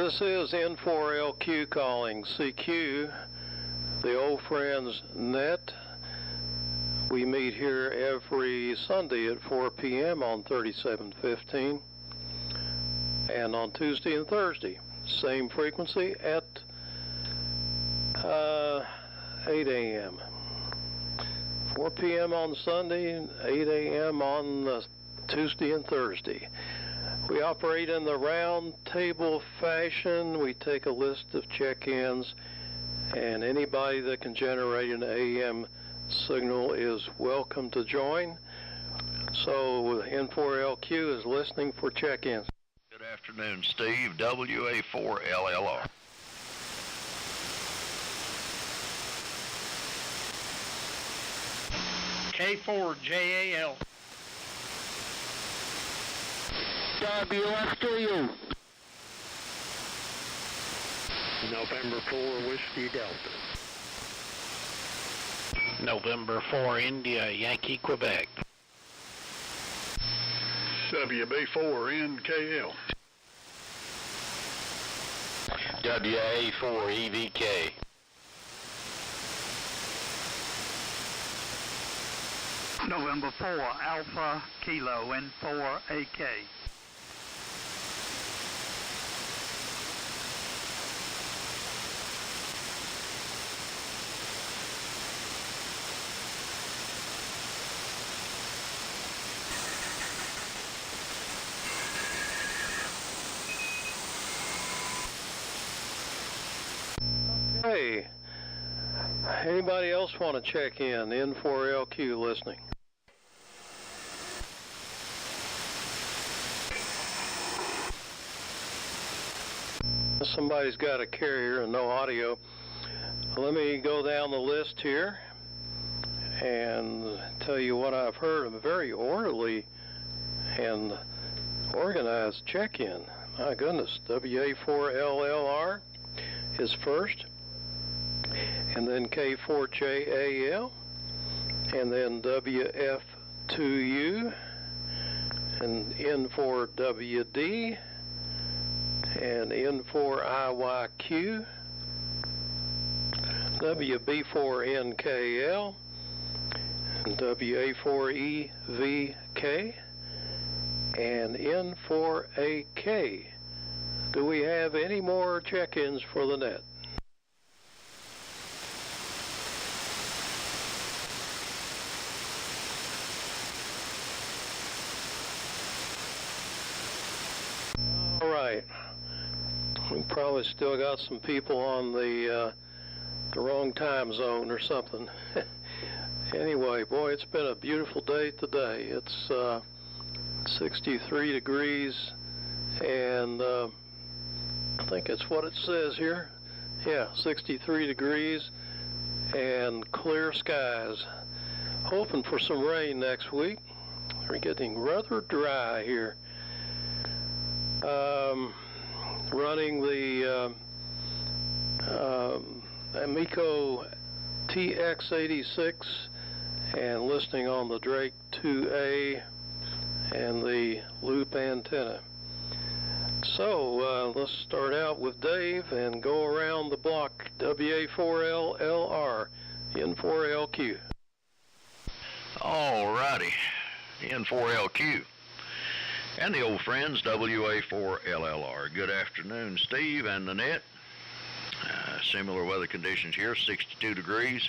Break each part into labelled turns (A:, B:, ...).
A: This is N4LQ calling CQ, the old friends net. We meet here every Sunday at 4 p.m. on 3715, and on Tuesday and Thursday, same frequency at 8 a.m. 4 p.m. on Sunday, 8 a.m. on Tuesday and Thursday. We operate in the round table fashion. We take a list of check-ins, and anybody that can generate an AM signal is welcome to join. So N4LQ is listening for check-ins.
B: Good afternoon, Steve, WA4LLR.
C: K4JAL.
D: WF2U.
E: November 4 Whiskey Delta.
F: November 4 India, Yankee, Quebec.
E: WB4NKL.
F: WA4EVK.
G: November 4 Alpha Kilo N4AK.
A: Hey, anybody else want to check in? N4LQ listening. Somebody's got a carrier and no audio. Let me go down the list here and tell you what I've heard. A very orderly and organized check-in. My goodness, WA4LLR is first, and then K4JAL, and then WF2U, and N4WD, and N4IYQ, WB4NKL, and WA4EVK, and N4AK. Do we have any more check-ins for the net? All right. We probably still got some people on the wrong time zone or something. Anyway, boy, it's been a beautiful day today. It's 63 degrees, and I think it's what it says here. Yeah, 63 degrees and clear skies. Hoping for some rain next week. We're getting rather dry here. Running the Amico TX86 and listening on the Drake 2A and the loop antenna. So let's start out with Dave and go around the block. WA4LLR, N4LQ.
B: All righty, N4LQ. And the old friends, WA4LLR. Good afternoon, Steve and Nanette. Similar weather conditions here, 62 degrees,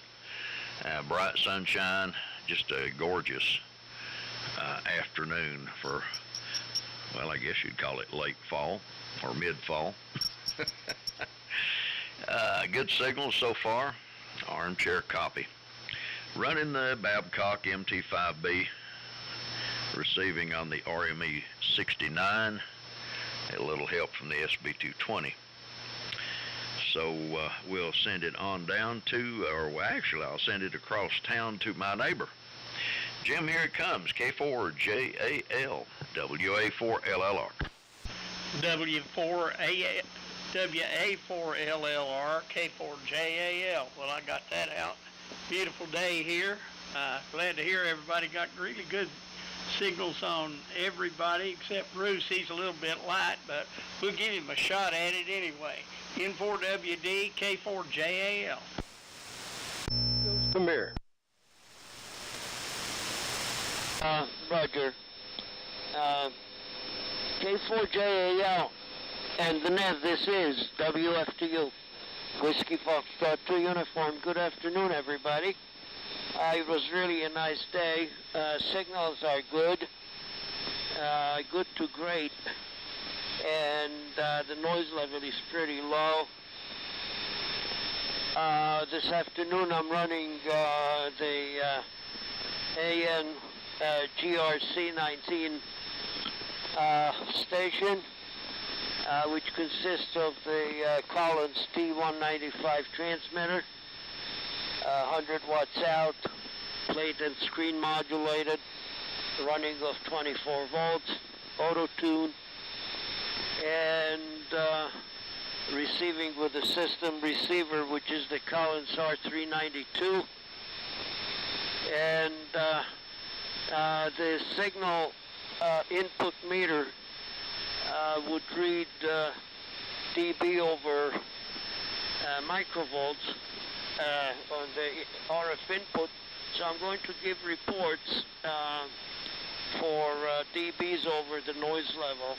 B: bright sunshine, just a gorgeous afternoon for, well, I guess you'd call it late fall or mid-fall. Good signals so far, armchair copy. Running the Babcock MT5B, receiving on the RME 69, a little help from the SB220. So we'll send it on down to, or well, actually I'll send it across town to my neighbor. Jim, here it comes, K4JAL, WA4LLR.
C: WA4LLR, K4JAL. Well, I got that out. Beautiful day here. Glad to hear everybody got really good signals on everybody except Bruce. He's a little bit light, but we'll give him a shot at it anyway. N4WD, K4JAL.
A: Come here.
D: Roger. K4JAL. And the net, this is WFTU. Whiskey Foxtrot 2 uniform. Good afternoon, everybody. It was really a nice day. Signals are good. Good to great. And the noise level is pretty low. This afternoon I'm running the AN GRC 19 station, which consists of the Collins T195 transmitter, 100 watts out, plate and screen modulated, running of 24 volts, auto-tune, and receiving with the system receiver, which is the Collins R392, and the signal input meter would read dB over microvolts on the RF input. So I'm going to give reports for dBs over the noise level.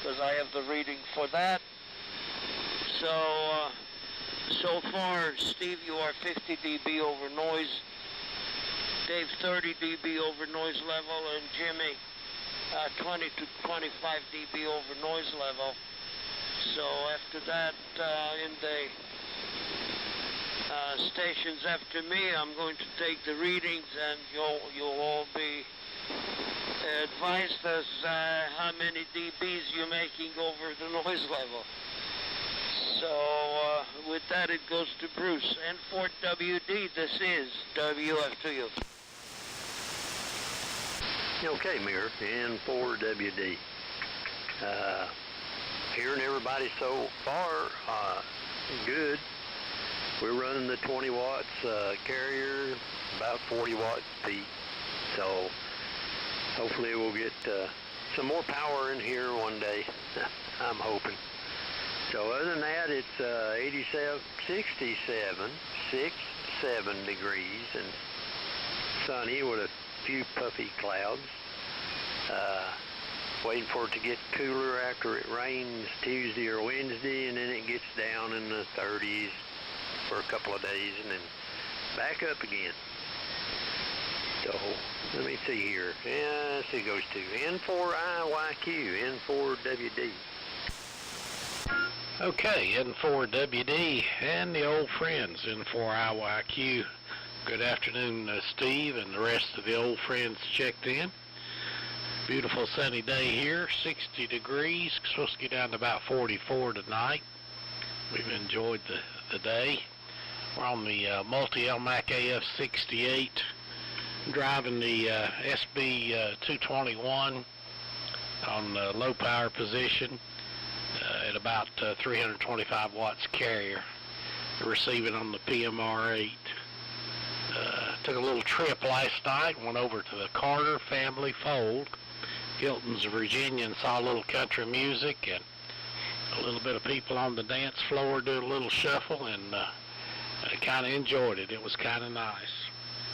D: Because I have the reading for that. So far, Steve, you are 50 dB over noise. Dave, 30 dB over noise level, and Jimmy, 20 to 25 dB over noise level. So after that, in the stations after me, I'm going to take the readings, and you'll all be advised as how many dBs you're making over the noise level. So with that, it goes to Bruce. N4WD, this is WFTU.
E: Okay, Mirror, N4WD. Hearing everybody so far, good. We're running the 20 watts carrier, about 40 watt peak. So hopefully we'll get some more power in here one day. I'm hoping. So other than that, it's 67 degrees and sunny with a few puffy clouds. Waiting for it to get cooler after it rains Tuesday or Wednesday, and then it gets down in the 30s for a couple of days and then back up again. So let me see here. Yeah, let's see, it goes to N4IYQ, N4WD.
F: Okay, N4WD and the old friends, N4IYQ. Good afternoon, Steve, and the rest of the old friends checked in. Beautiful sunny day here, 60 degrees, supposed to get down to about 44 tonight. We've enjoyed the day. We're on the multi-LMAC AF68, driving the SB221 on low power position at about 325 watts carrier, receiving on the PMR8. Took a little trip last night, went over to the Carter family fold, Hilton's, Virginia, and saw a little country music and a little bit of people on the dance floor doing a little shuffle, and I kind of enjoyed it. It was kind of nice.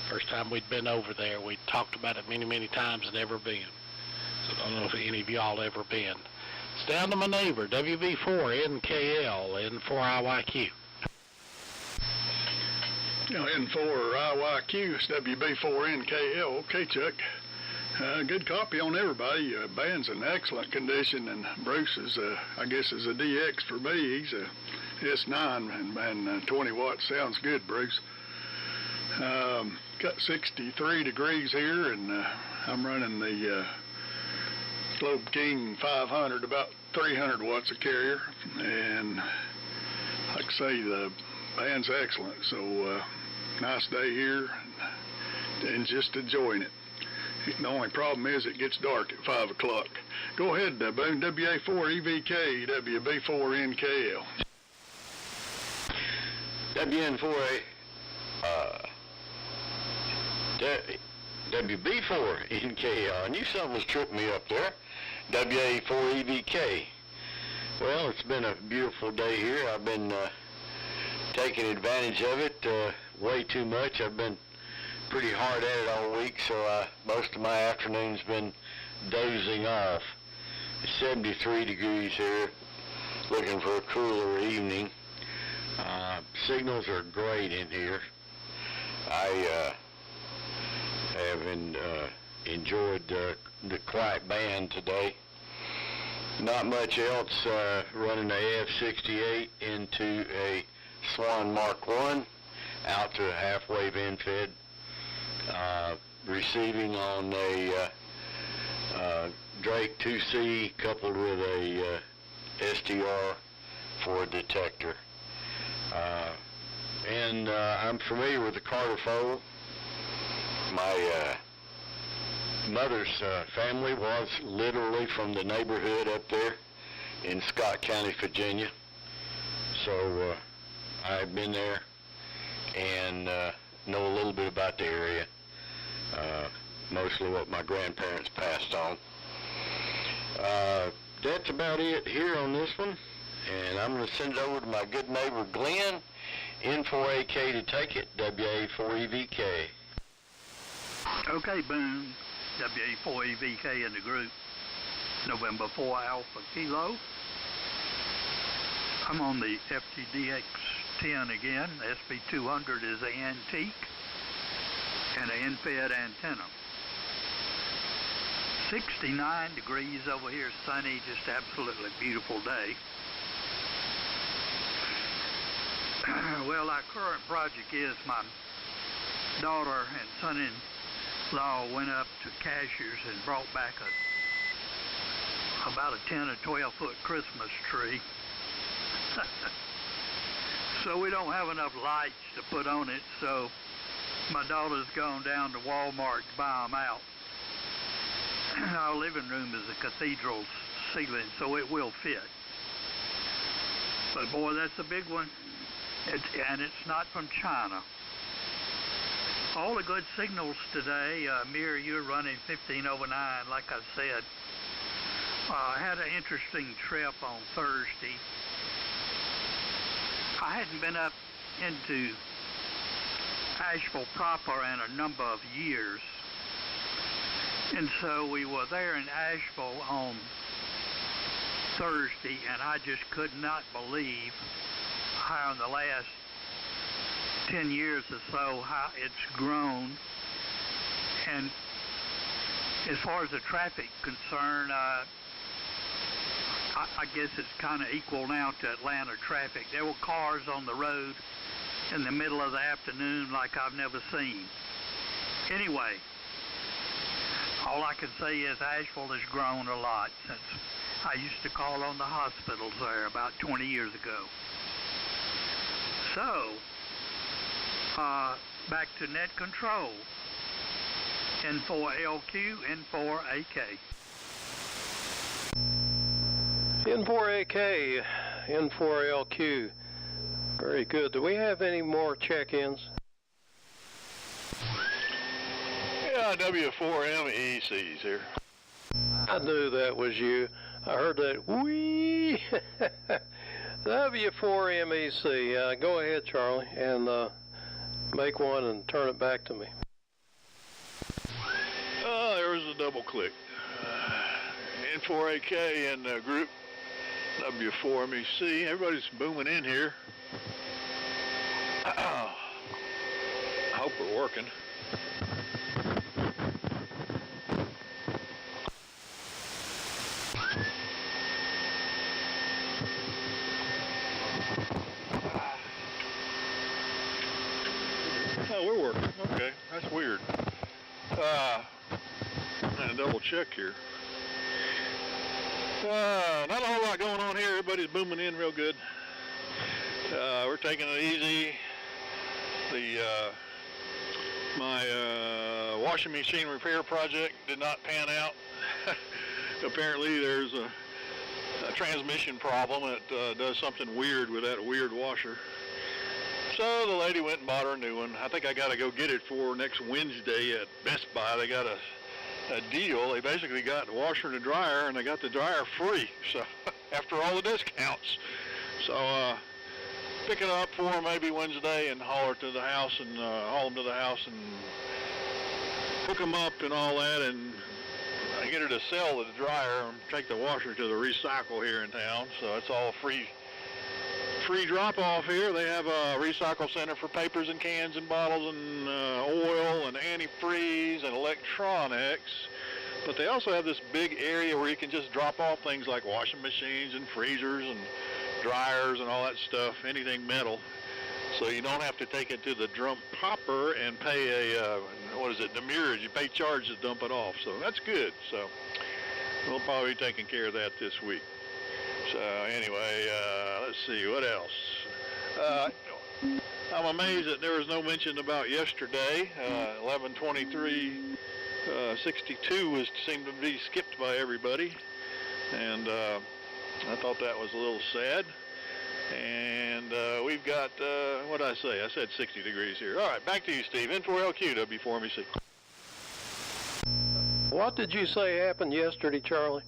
F: First time we'd been over there. We'd talked about it many, many times, never been. So I don't know if any of y'all ever been. It's down to my neighbor, WB4NKL, N4IYQ.
H: N4IYQ, it's WB4NKL. Okay, Chuck. Good copy on everybody. Band's in excellent condition, and Bruce is, I guess, is a DX for me. He's a S9, and 20 watts sounds good, Bruce. Got 63 degrees here, and I'm running the Globe King 500, about 300 watts a carrier, and like I say, the band's excellent. So nice day here, and just enjoying it. The only problem is it gets dark at 5 o'clock. Go ahead, Boone, WA4EVK, WB4NKL.
I: WN4A, WB4NK. I knew something was tripping me up there. WA4EVK. Well, it's been a beautiful day here. I've been taking advantage of it way too much. I've been pretty hard at it all week, so most of my afternoon's been dozing off. It's 73 degrees here, looking for a cooler evening. Signals are great in here. I have enjoyed the quiet band today. Not much else, running a F68 into a Swan Mark 1 out to a half-wave end-fed, receiving on a Drake 2C coupled with a STR for a detector. And I'm familiar with the Carter fold. My mother's family was literally from the neighborhood up there in Scott County, Virginia. So I've been there and know a little bit about the area, mostly what my grandparents passed on. That's about it here on this one, and I'm going to send it over to my good neighbor Glenn, N4AK to take it, WA4EVK.
G: Okay, Boone, WA4EVK in the group, November 4 Alpha Kilo. I'm on the FTDX-10 again. The SB200 is an antique and an end-fed antenna. 69 degrees over here, sunny, just absolutely beautiful day. Well, our current project is my daughter and son-in-law went up to Cashier's and brought back about a 10 or 12 foot Christmas tree. So we don't have enough lights to put on it, so my daughter's gone down to Walmart to buy them out. Our living room is a cathedral ceiling, so it will fit. But boy, that's a big one, and it's not from China. All the good signals today. Mir, you're running 15 over 9, like I said. I had an interesting trip on Thursday. I hadn't been up into Asheville proper in a number of years. And so we were there in Asheville on Thursday, and I just could not believe how in the last 10 years or so, how it's grown. And as far as the traffic concerned, I guess it's kind of equal now to Atlanta traffic. There were cars on the road in the middle of the afternoon like I've never seen. Anyway, all I can say is Asheville has grown a lot since I used to call on the hospitals there about 20 years ago. So, back to net control. N4LQ, N4AK.
A: N4AK, N4LQ. Very good. Do we have any more check-ins?
H: Yeah, W4MEC's here.
A: I knew that was you. I heard that wee. W4MEC. Go ahead, Charlie, and make one and turn it back to me.
H: There was a double click. N4AK in the group W4MEC. Everybody's booming in here. I hope we're working. Oh, we're working. Okay, that's weird. And double check here. Not a whole lot going on here. Everybody's booming in real good. We're taking it easy. My washing machine repair project did not pan out. Apparently there's a transmission problem that does something weird with that weird washer. So the lady went and bought her a new one. I think I got to go get it for next Wednesday at Best Buy. They got a deal. They basically got the washer and the dryer, and they got the dryer free. So after all the discounts. So pick it up for maybe Wednesday and haul it to the house and haul them to the house and hook them up and all that, and I get her to sell the dryer and take the washer to the recycle here in town. So it's all free drop-off here. They have a recycle center for papers and cans and bottles and oil and antifreeze and electronics. But they also have this big area where you can just drop off things like washing machines and freezers and dryers and all that stuff, anything metal. So you don't have to take it to the drum popper and pay a, demurrage. You pay charge to dump it off. So that's good. So we'll probably be taking care of that this week. So anyway, let's see, what else? I'm amazed that there was no mention about yesterday. 11/23/62 seemed to be skipped by everybody. And I thought that was a little sad. And we've got, what did I say? I said 60 degrees here. All right, back to you, Steve. N4LQ, W4MEC.
A: What did you say happened yesterday, Charlie?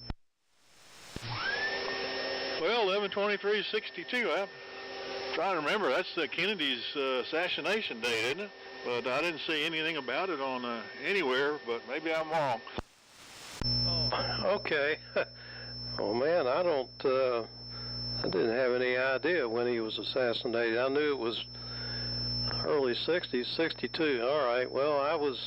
H: Well, 11/23/62. I'm trying to remember. That's Kennedy's assassination date, isn't it? But I didn't see anything about it on anywhere, but maybe I'm wrong.
A: Oh, okay. Oh, man, I didn't have any idea when he was assassinated. I knew it was early 60s, 62. All right, well, I was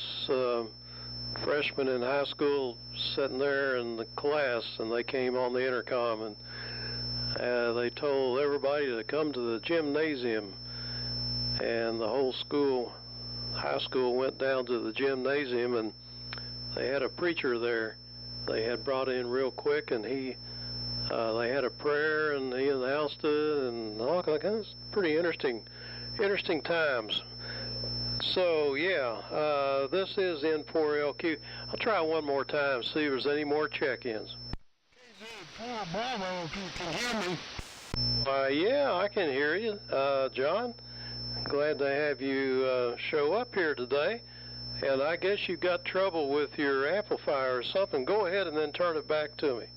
A: freshman in high school sitting there in the class, and they came on the intercom, and they told everybody to come to the gymnasium, and the whole school, high school, went down to the gymnasium, and they had a preacher there. They had brought in real quick, and they had a prayer, and he announced it, and all kinds of pretty interesting times. So yeah, this is N4LQ. I'll try one more time, see if there's any more check-ins.
J: Bravo, if you can hear me.
A: Yeah, I can hear you, John. Glad to have you show up here today. And I guess you got trouble with your amplifier or something. Go ahead and then turn it back to me.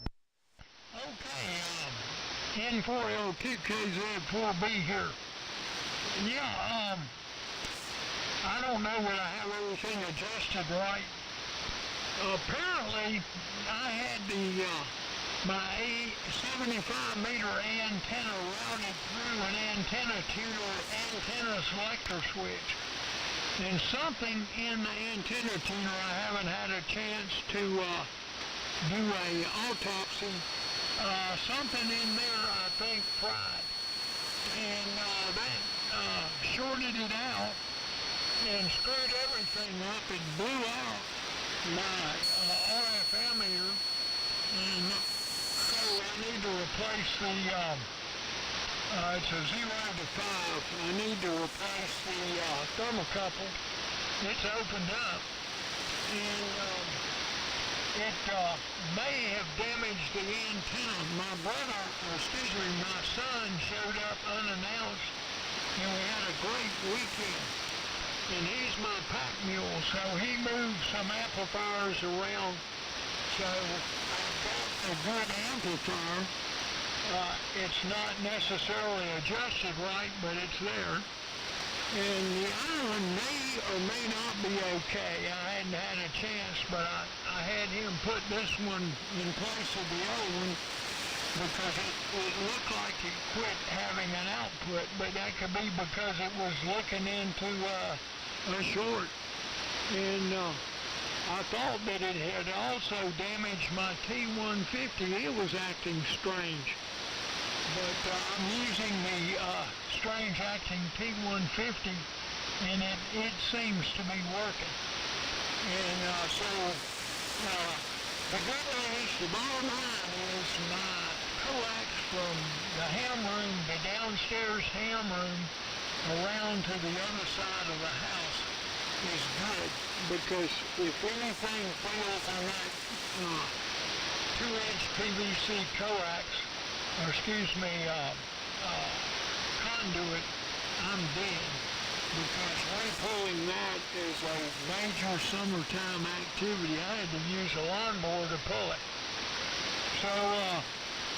J: Okay, N4LQKZ4B here. Yeah, I don't know whether I have everything adjusted right. Apparently, I had my 75 meter antenna routed through an antenna selector switch. And something in the antenna tuner, I haven't had a chance to do a autopsy. Something in there, I think, fried. And that shorted it out and screwed everything up. It blew out my RF emitter. And so I need to replace the, it's a 0 to 5. I need to replace the thermocouple. It's opened up, and it may have damaged the antenna. My son showed up unannounced, and we had a great weekend. And he's my pack mule, so he moved some amplifiers around. So I've got a good amplifier. It's not necessarily adjusted right, but it's there. And the other one may or may not be okay. I hadn't had a chance, but I had him put this one in place of the other one because it looked like it quit having an output, but that could be because it was looking into a short. And I thought that it had also damaged my T150. It was acting strange. But I'm using the strange acting T150, and it seems to be working. And so the good news, the bottom line is my coax from the ham room, the downstairs ham room, around to the other side of the house is good, because if anything fails on that 2-inch PVC coax, or excuse me, conduit, I'm dead. Because repulling that is a major summertime activity. I had to use a lawnmower to pull it. So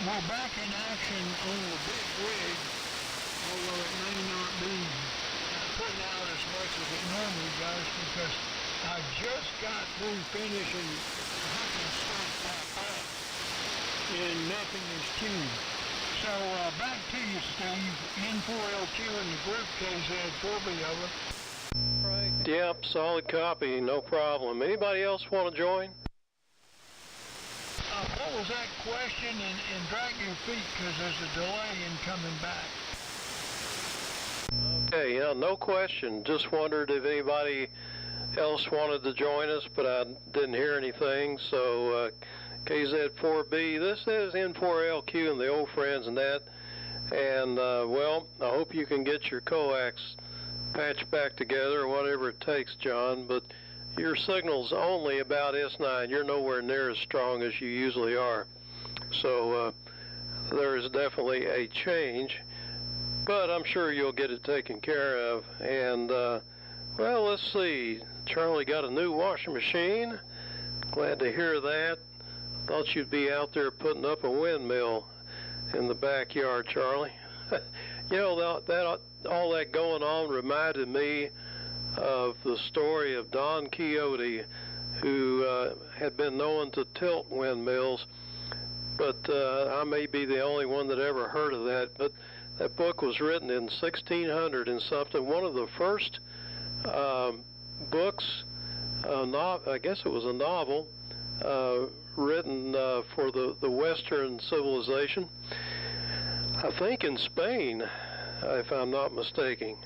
J: we're back in action on the big rig, although it may not be putting out as much as it normally does because I just got through finishing hooking stuff back up and nothing is tuned. So back to you, Steve. N4LQ in the group, KZ4B, over.
A: Right. Yep, solid copy, no problem. Anybody else want to join?
J: What was that question? And drag your feet because there's a delay in coming back.
A: Okay, yeah, no question. Just wondered if anybody else wanted to join us, but I didn't hear anything. So KZ4B, this is N4LQ and the old friends and that. And, well, I hope you can get your coax patched back together or whatever it takes, John. But your signal's only about S9. You're nowhere near as strong as you usually are. So there is definitely a change. But I'm sure you'll get it taken care of. And, well, let's see. Charlie got a new washing machine. Glad to hear that. Thought you'd be out there putting up a windmill in the backyard, Charlie. You know, all that going on reminded me of the story of Don Quixote, who had been known to tilt windmills. But I may be the only one that ever heard of that. But that book was written in 1600 and something. One of the first books, I guess it was a novel, written for the Western civilization. I think in Spain, if I'm not mistaken.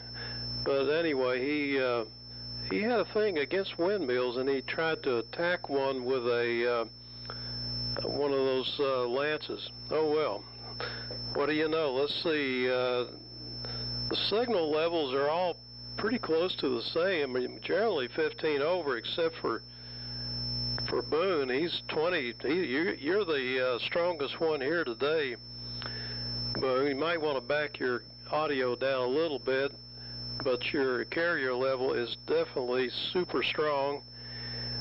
A: But anyway, he had a thing against windmills, and he tried to attack one with one of those lances. Oh well. What do you know? Let's see. The signal levels are all pretty close to the same. I mean, generally 15 over, except for Boone. He's 20. You're the strongest one here today. But you might want to back your audio down a little bit. But your carrier level is definitely super strong.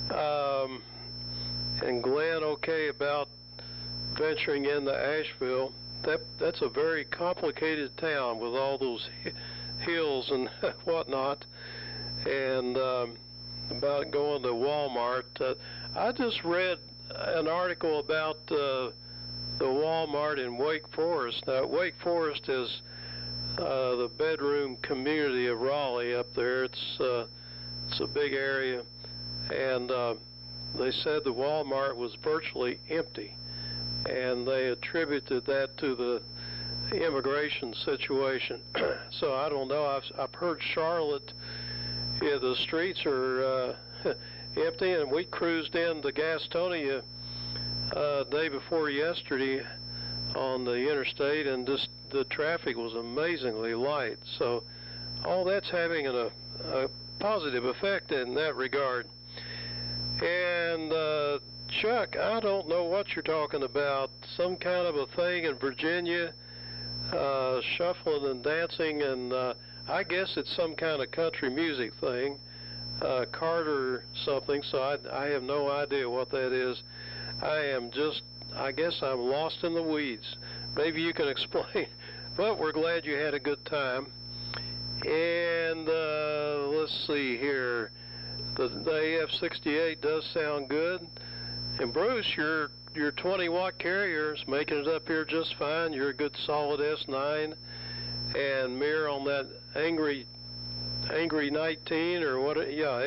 A: And Glenn, okay about venturing into Asheville. That's a very complicated town with all those hills and whatnot. And about going to Walmart. I just read an article about the Walmart in Wake Forest. Now, Wake Forest is the bedroom community of Raleigh up there. It's a big area, and they said the Walmart was virtually empty, and they attributed that to the immigration situation. So I don't know. I've heard Charlotte, yeah, the streets are empty, and we cruised into Gastonia day before yesterday on the interstate, and just the traffic was amazingly light. So all that's having a positive effect in that regard. And Chuck, I don't know what you're talking about. Some kind of a thing in Virginia, shuffling and dancing, and I guess it's some kind of country music thing, Carter something, so I have no idea what that is. I guess I'm lost in the weeds. Maybe you can explain. But we're glad you had a good time. And let's see here. The AF68 does sound good. And Bruce, your 20-watt carrier is making it up here just fine. You're a good solid S9. And Mir on that Angry 19 or what? Yeah,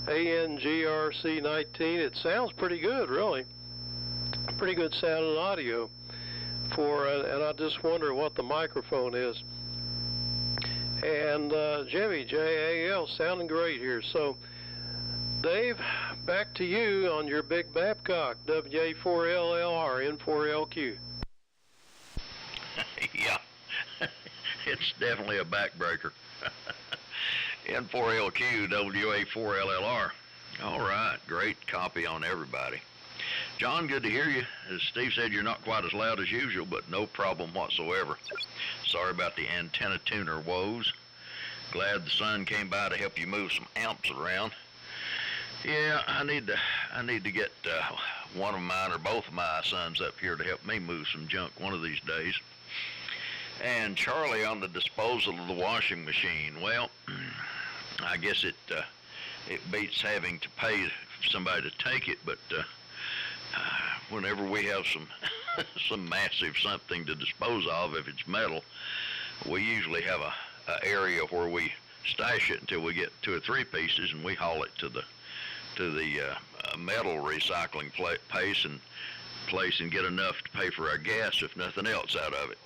A: ANGRC 19. It sounds pretty good, really. Pretty good sounding audio for, and I just wonder what the microphone is. And Jimmy, JAL, sounding great here. So, Dave, back to you on your big Babcock, WA4LLR, N4LQ.
B: Yeah, it's definitely a backbreaker. N4LQ, WA4LLR. All right, great copy on everybody. John, good to hear you. As Steve said, you're not quite as loud as usual, but no problem whatsoever. Sorry about the antenna tuner woes. Glad the sun came by to help you move some amps around. Yeah, I need to get one of mine or both of my sons up here to help me move some junk one of these days. And Charlie on the disposal of the washing machine. Well, I guess it beats having to pay somebody to take it, but whenever we have some massive something to dispose of, if it's metal, we usually have a area where we stash it until we get 2 or 3 pieces, and we haul it to the metal recycling place and get enough to pay for our gas, if nothing else, out of it.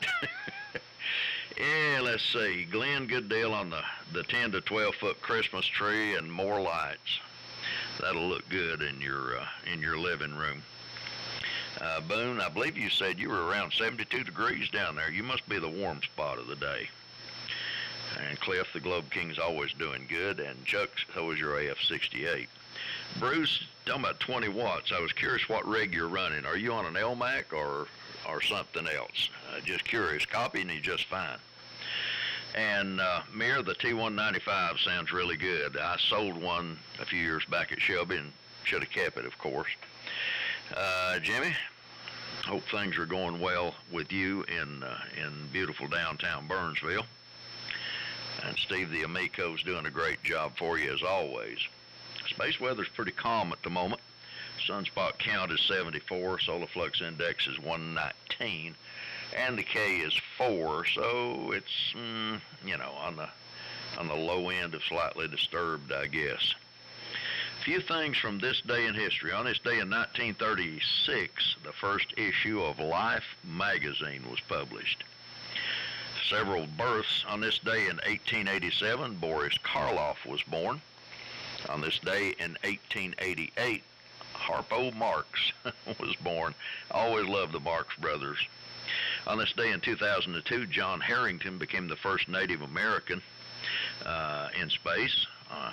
B: Yeah, let's see. Glenn, good deal on the 10 to 12 foot Christmas tree and more lights. That'll look good in your living room. Boone, I believe you said you were around 72 degrees down there. You must be the warm spot of the day. And Cliff, the Globe King's always doing good, and Chuck, so is your AF-68. Bruce, talking about 20 watts. I was curious what rig you're running. Are you on an LMAC or something else? Just curious. Copying you just fine. And Mir, the T195 sounds really good. I sold one a few years back at Shelby and should have kept it, of course. Jimmy, hope things are going well with you in beautiful downtown Burnsville. And Steve the Amico's doing a great job for you as always. Space weather's pretty calm at the moment. Sunspot count is 74, solar flux index is 119, and the K is 4, so it's on the low end of slightly disturbed, I guess. A few things from this day in history. On this day in 1936, the first issue of Life magazine was published. Several births. On this day in 1887, Boris Karloff was born. On this day in 1888, Harpo Marx was born. I always loved the Marx brothers. On this day in 2002, John Harrington became the first Native American in space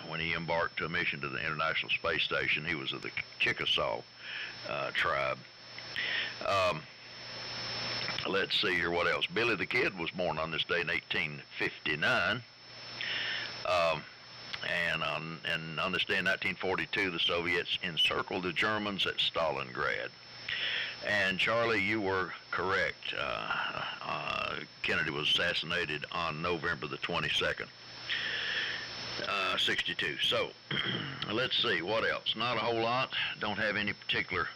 B: when he embarked to a mission to the International Space Station. He was of the Chickasaw tribe. Let's see here, what else? Billy the Kid was born on this day in 1859. And on this day in 1942, the Soviets encircled the Germans at Stalingrad. And Charlie, you were correct. Kennedy was assassinated on November the 22nd, 62. So let's see, what else? Not a whole lot. Don't have any particular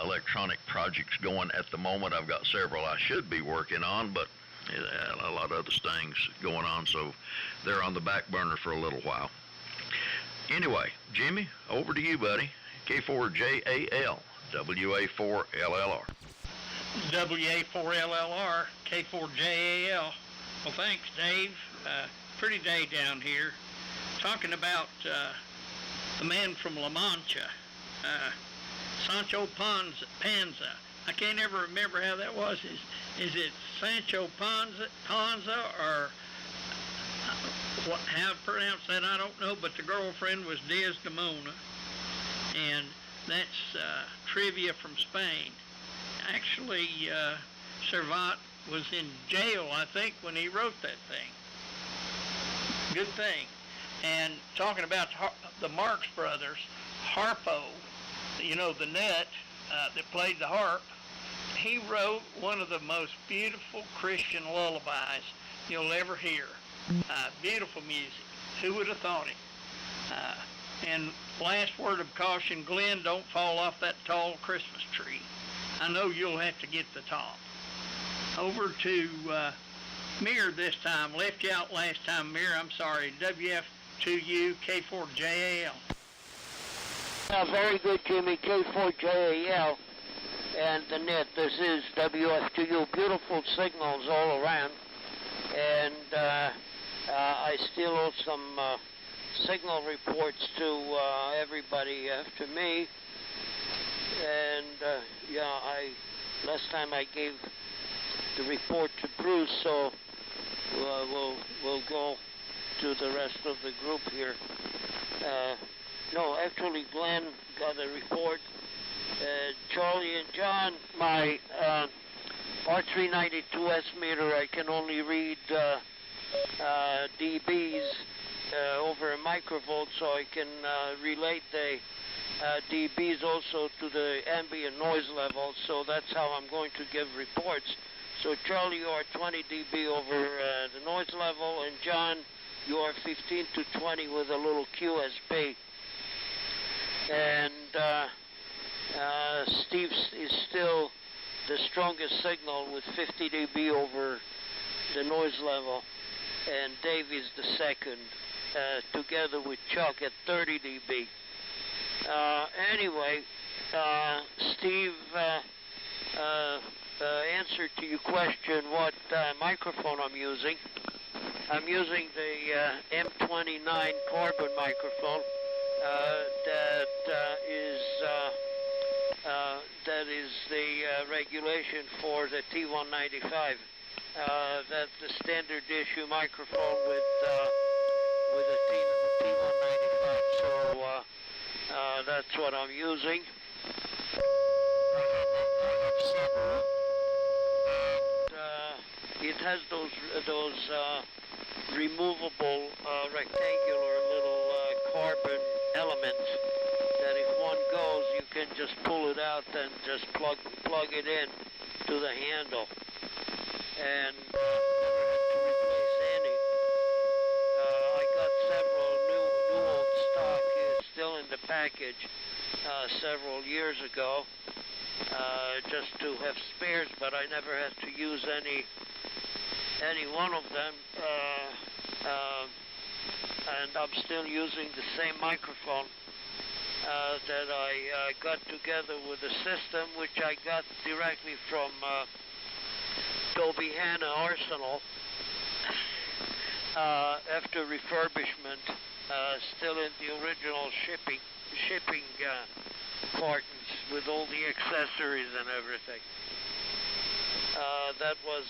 B: electronic projects going at the moment. I've got several I should be working on, but a lot of other things going on, so they're on the back burner for a little while. Anyway, Jimmy, over to you, buddy. K4JAL, WA4LLR.
C: WA4LLR, K4JAL. Well, thanks, Dave. Pretty day down here. Talking about the man from La Mancha, Sancho Panza. I can't ever remember how that was. Is it Sancho Panza or how to pronounce that? I don't know, but the girlfriend was Desdemona, and that's trivia from Spain. Actually, Cervat was in jail, I think, when he wrote that thing. Good thing. And talking about the Marx brothers, Harpo, the nut that played the harp, he wrote one of the most beautiful Christian lullabies you'll ever hear. Beautiful music. Who would have thought it? And last word of caution, Glenn, don't fall off that tall Christmas tree. I know you'll have to get the top. Over to Mir this time. Left you out last time, Mir. I'm sorry. WF2U, K4JAL.
D: Very good, Jimmy. K4JAL and the net. This is WF2U. Beautiful signals all around. And I still owe some signal reports to everybody after me. And last time I gave the report to Bruce, so we'll go to the rest of the group here. No, actually Glenn got a report, Charlie and John, my R392S meter, I can only read dBs over a microvolt, so I can relate the dBs also to the ambient noise level, so that's how I'm going to give reports. So Charlie, you are 20 dB over the noise level, and John, you are 15 to 20 with a little QSP. And Steve is still the strongest signal with 50 dB over the noise level, and Dave is the second, together with Chuck at 30 dB. Anyway, Steve answered to your question what microphone I'm using. I'm using the M29 carbon microphone that is the regulation for the T195. That's the standard issue microphone with a T195. So that's what I'm using. It has those removable rectangular little carbon elements that if one goes, you can just pull it out and just plug it in to the handle, and never had to replace any. I got several new old stock still in the package several years ago, just to have spares, but I never had to use any one of them, and I'm still using the same microphone that I got together with the system, which I got directly from Toby Hanna Arsenal after refurbishment, still in the original shipping cartons with all the accessories and everything. That was,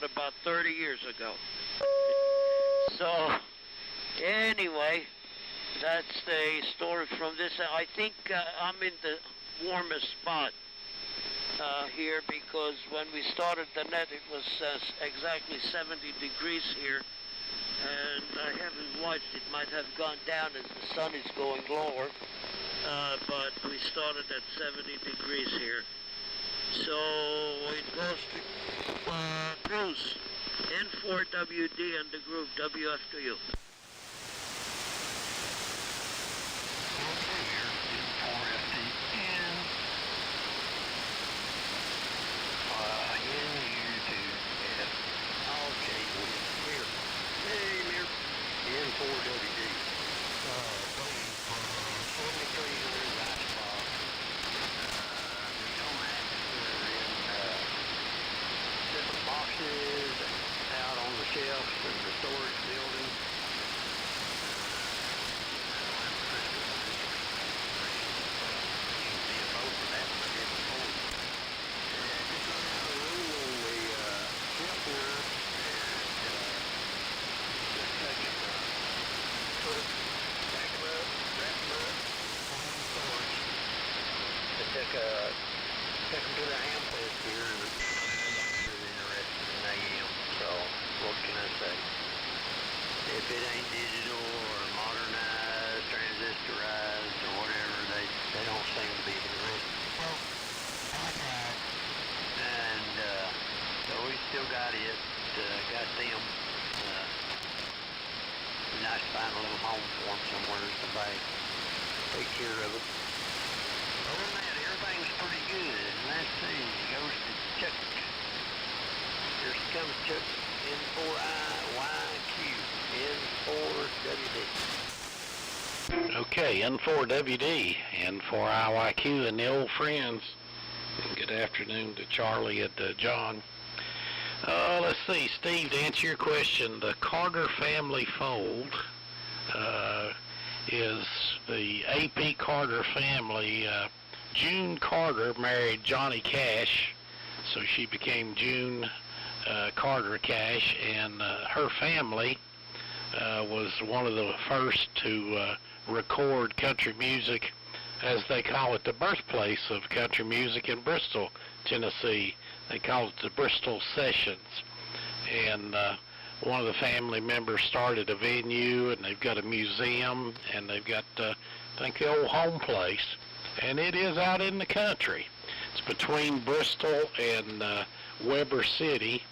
D: about 30 years ago. So, anyway, that's the story from this. I think I'm in the warmest spot here, because when we started the net, it was exactly 70 degrees here, and I haven't watched. It might have gone down as the sun is going lower, but we started at 70 degrees here. So it goes to Bruce, N4WD and the group WF to you.
E: Out on the shelves in the storage building. Took them to the Amplitude here, and they're interested in AM, so what can I say? If it ain't digital or modernized, transistorized, or whatever, they don't seem to be interested. And so we still got it, got them. Nice to find a little home for them somewhere to take care of it. Other than that, everything's pretty good. And let's see, it goes to Chuck. Here comes Chuck, N4IYQ, N4WD.
F: Okay, N4WD, N4IYQ, and the old friends. Good afternoon to Charlie and John. Let's see, Steve, to answer your question, the Carter family fold is the AP Carter family. June Carter married Johnny Cash, so she became June Carter Cash, and her family was one of the first to record country music as they call it, the birthplace of country music in Bristol, Tennessee. They call it the Bristol Sessions. And one of the family members started a venue, and they've got a museum, and they've got, I think, the old home place. And it is out in the country. It's between Bristol and Weber City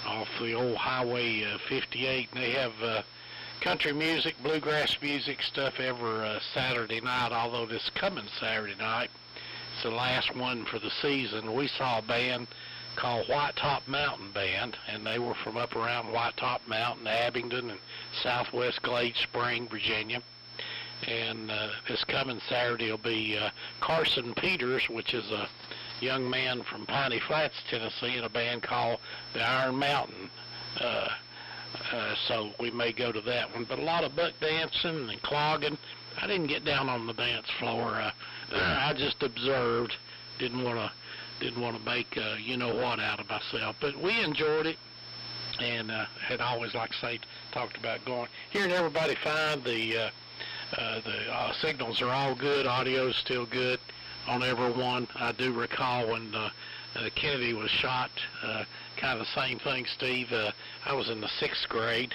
F: off the old Highway 58. And they have country music, bluegrass music stuff every Saturday night, although this coming Saturday night, it's the last one for the season. We saw a band called White Top Mountain Band, and they were from up around White Top Mountain, Abingdon, and southwest Glade Spring, Virginia. And this coming Saturday will be Carson Peters, which is a young man from Piney Flats, Tennessee, in a band called the Iron Mountain. So we may go to that one. But a lot of buck dancing and clogging. I didn't get down on the dance floor. I just observed. Didn't want to make you know what out of myself. But we enjoyed it, and had always, like I say, talked about going. Hearing everybody fine. The signals are all good. Audio's still good on every one. I do recall when Kennedy was shot, kind of the same thing, Steve. I was in the 6th grade,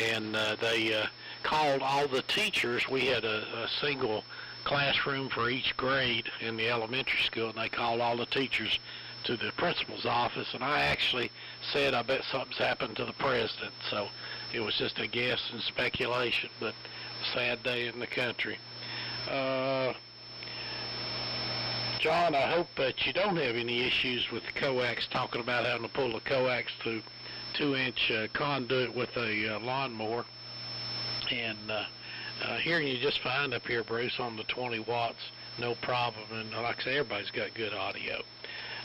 F: and they called all the teachers. We had a single classroom for each grade in the elementary school, and they called all the teachers to the principal's office, and I actually said, I bet something's happened to the president. So it was just a guess and speculation, but a sad day in the country. John, I hope that you don't have any issues with the coax, talking about having to pull the coax through 2-inch conduit with a lawnmower. And hearing you just fine up here, Bruce, on the 20 watts, no problem. And like I say, everybody's got good audio.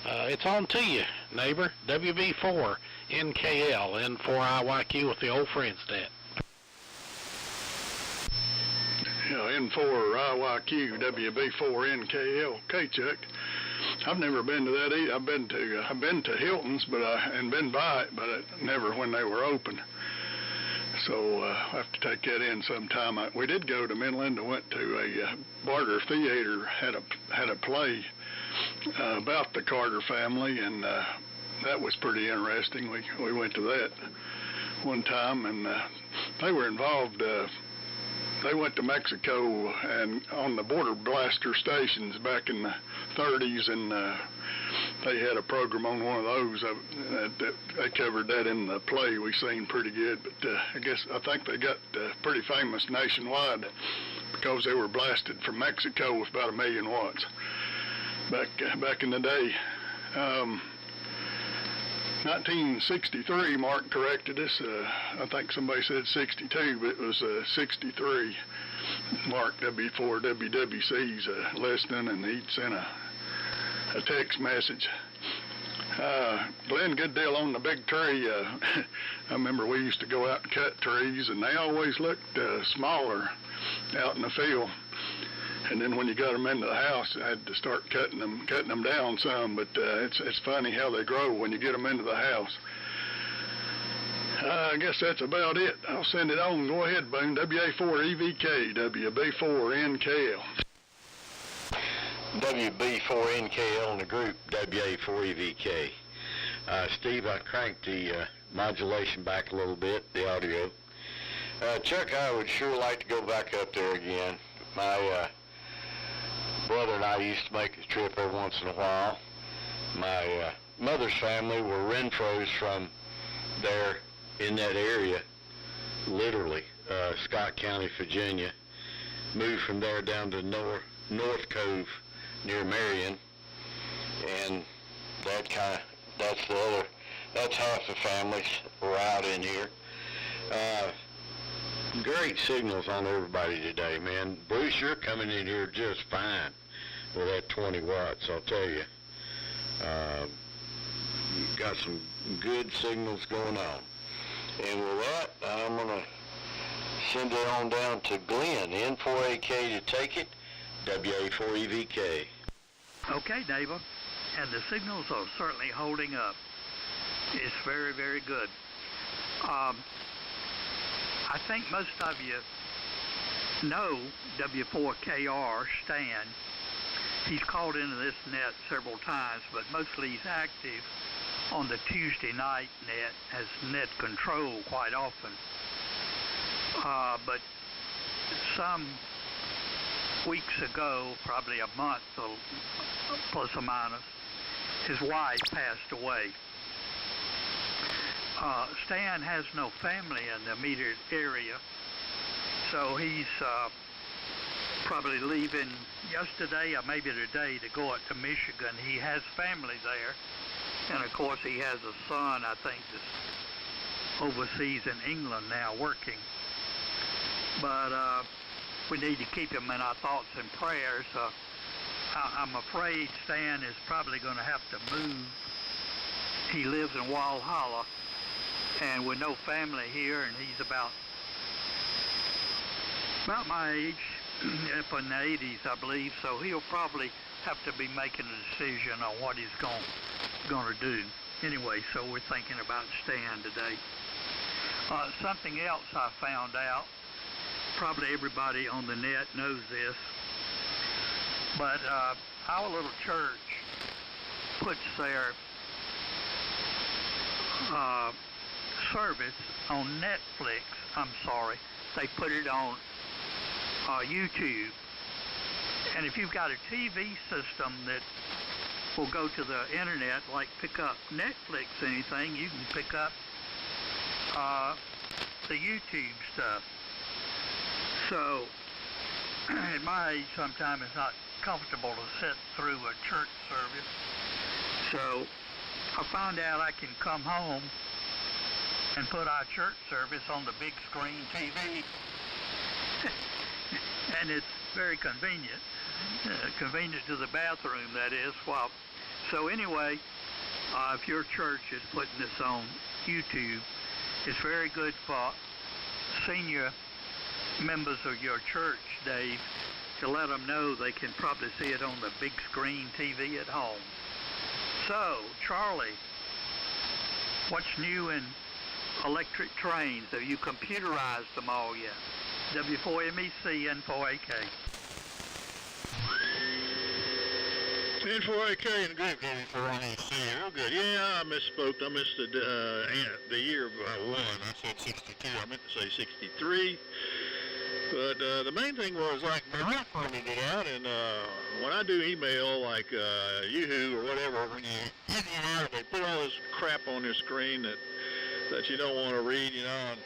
F: It's on to you, neighbor. WB4 NKL, N4IYQ with the old friends net.
H: Yeah, N4IYQ, WB4 NKL. Okay, Chuck. I've never been to that either. I've been to Hilton's, and been by it, but never when they were open. So I have to take that in sometime. We did go to Midland. I went to a Barter Theater, had a play about the Carter family, and that was pretty interesting. We went to that one time, and they were involved. They went to Mexico and on the border blaster stations back in the 30s, and they had a program on one of those. They covered that in the play we seen pretty good, but I think they got pretty famous nationwide because they were blasted from Mexico with about 1 million watts back in the day. 1963, Mark corrected us. I think somebody said 62, but it was 63. Mark W4 WWC's listening, and he'd sent a text message. Glenn, good deal on the big tree. I remember we used to go out and cut trees, and they always looked smaller out in the field. And then when you got them into the house, I had to start cutting them down some. But it's funny how they grow when you get them into the house. I guess that's about it. I'll send it on. Go ahead, Boone. WA4EVK, WB4NKL.
I: WB4NKL in the group, WA4EVK. Steve, I cranked the modulation back a little bit, the audio. Chuck, I would sure like to go back up there again. My brother and I used to make a trip every once in a while. My mother's family were Renfro's from there in that area, literally, Scott County, Virginia. Moved from there down to North Cove near Marion, and that's half the families were out in here. Great signals on everybody today, man. Bruce, you're coming in here just fine with that 20 watts, I'll tell you. You've got some good signals going on. And with that, I'm going to send it on down to Glenn, N4AK to take it, WA4EVK.
G: Okay, neighbor, and the signals are certainly holding up. It's very, very good. I think most of you know W4KR Stan. He's called into this net several times, but mostly he's active on the Tuesday night net as net control quite often. But some weeks ago, probably a month or plus or minus, his wife passed away. Stan has no family in the immediate area, so he's probably leaving yesterday or maybe today to go up to Michigan. He has family there, and of course he has a son, I think, that's overseas in England now working. But we need to keep him in our thoughts and prayers. I'm afraid Stan is probably going to have to move. He lives in Walhalla, and with no family here, and he's about my age, up in the 80s, I believe, so he'll probably have to be making a decision on what he's going to do. Anyway, so we're thinking about Stan today. Something else I found out, probably everybody on the net knows this, but our little church puts their service on Netflix. I'm sorry, they put it on YouTube. And if you've got a TV system that will go to the internet, like pick up Netflix or anything, you can pick up the YouTube stuff. So, at my age, sometimes it's not comfortable to sit through a church service. So, I found out I can come home and put our church service on the big screen TV. And it's very convenient. Convenient to the bathroom, that is. Well, so anyway, if your church is putting this on YouTube, it's very good for senior members of your church, Dave, to let them know they can probably see it on the big screen TV at home. So, Charlie, what's new in electric trains? Have you computerized them all yet? W4MEC and 4AK.
K: N4AK and group W4MEC. Real good. Yeah, I misspoke. I missed the year by one. I said 62. I meant to say 63. But the main thing was, like, my wife pointed it out, and when I do email, like Yahoo or whatever, when you email, they put all this crap on your screen that you don't want to read, you know, and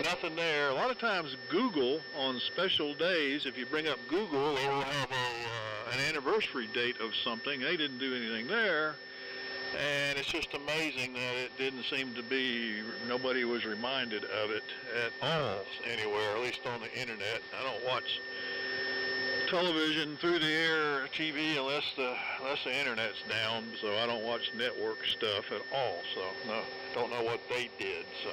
K: nothing there. A lot of times Google, on special days, if you bring up Google, they will have an anniversary date of something. They didn't do anything there, and it's just amazing that it didn't seem to be, nobody was reminded of it at all anywhere, at least on the internet. I don't watch television through the air TV unless the internet's down, so I don't watch network stuff at all, so no, don't know what they did. So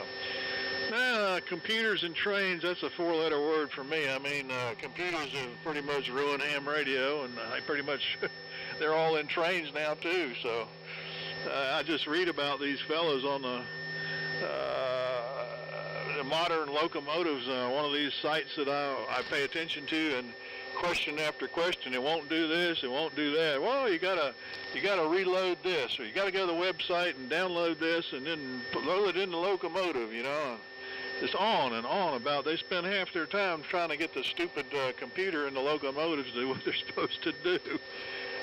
K: computers and trains, that's a four-letter word for me. I mean, computers have pretty much ruined ham radio, and I pretty much they're all in trains now too, so I just read about these fellows on the modern locomotives, one of these sites that I pay attention to, and question after question, it won't do this, it won't do that. Well, you gotta reload this, or you gotta go to the website and download this, and then load it in the locomotive, you know. Just on and on about, they spend half their time trying to get the stupid computer in the locomotives to do what they're supposed to do.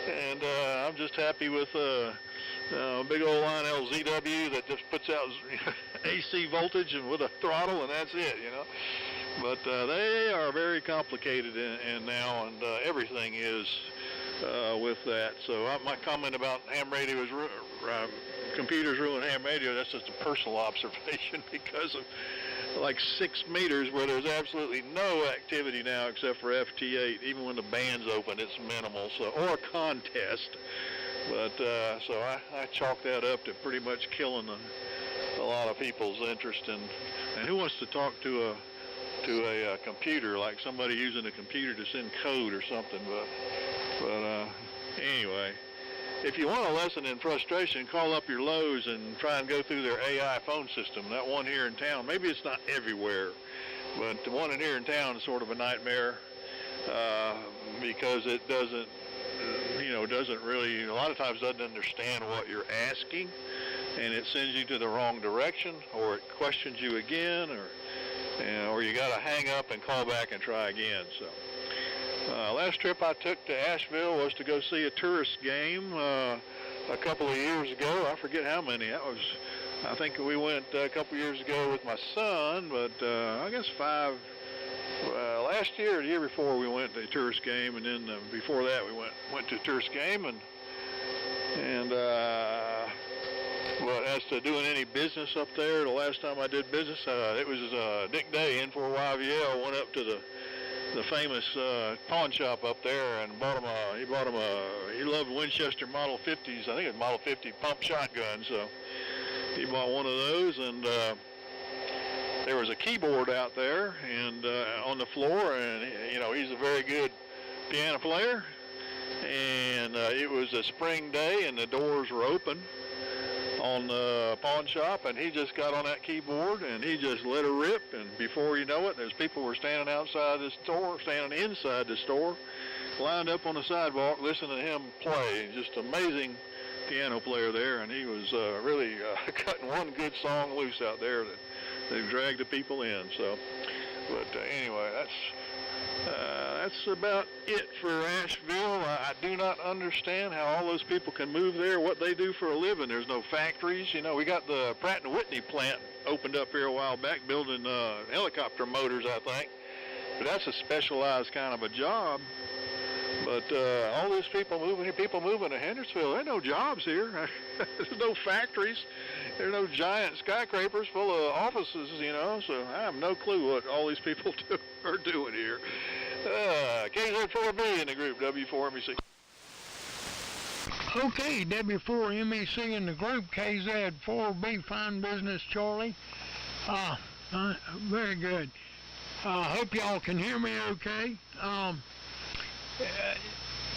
K: And I'm just happy with big old line LZW that just puts out AC voltage and with a throttle, and that's it, you know. But they are very complicated and now, and everything is with that. So my comment about ham radio is computers ruin ham radio. That's just a personal observation because of like 6 meters where there's absolutely no activity now except for FT8. Even when the band's open, it's minimal. So, or a contest. But so I chalk that up to pretty much killing a lot of people's interest in. And who wants to talk to a computer, like somebody using a computer to send code or something? But anyway, if you want a lesson in frustration, call up your Lowe's and try and go through their AI phone system. That one here in town, maybe it's not everywhere, But the one in here in town is sort of a nightmare because it doesn't really, a lot of times doesn't understand what you're asking, and it sends you to the wrong direction, or it questions you again, or you got to hang up and call back and try again. So last trip I took to Asheville was to go see a tourist game a couple of years ago. I forget how many. I think we went a couple of years ago with my son, but I guess 5. Last year or the year before we went to a tourist game, and then before that we went to a tourist game, and but as to doing any business up there, the last time I did business, it was Dick Day in for YVL. Went up to the famous pawn shop up there and he loved Winchester Model 50s. I think it was Model 50 pump shotgun, so he bought one of those, and there was a keyboard out there and on the floor, and he's a very good piano player, and it was a spring day and the doors were open on the pawn shop, and he just got on that keyboard and he just let her rip, and before you know it, there's people were standing inside the store, lined up on the sidewalk listening to him play. Just amazing piano player there, and he was really cutting one good song loose out there that they've dragged the people in. So, but anyway, that's about it for Asheville. I do not understand how all those people can move there, what they do for a living. There's no factories. We got the Pratt & Whitney plant opened up here a while back, building helicopter motors, I think. But that's a specialized kind of a job. But all these people moving to Hendersonville, there are no jobs here. There's no factories. There are no giant skyscrapers full of offices, so I have no clue what all these people are doing here. KZ4B in the group, W4MEC.
J: Okay, W4MEC in the group, KZ4B, fine business, Charlie. Very good. Hope y'all can hear me okay.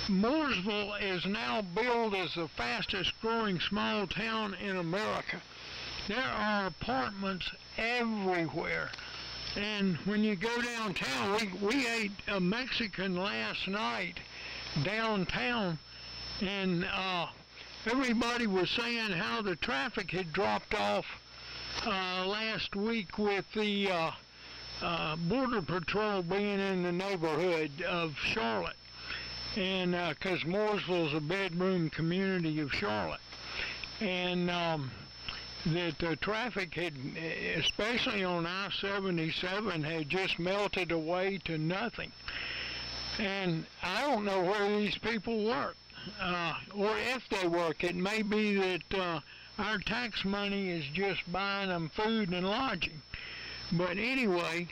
J: Mooresville is now billed as the fastest growing small town in America. There are apartments everywhere. And when you go downtown, we ate a Mexican last night downtown, and everybody was saying how the traffic had dropped off last week with the Border Patrol being in the neighborhood of Charlotte. And because Mooresville is a bedroom community of Charlotte, and that the traffic had, especially on I-77, had just melted away to nothing. And I don't know where these people work, or if they work. It may be that our tax money is just buying them food and lodging. But anyway,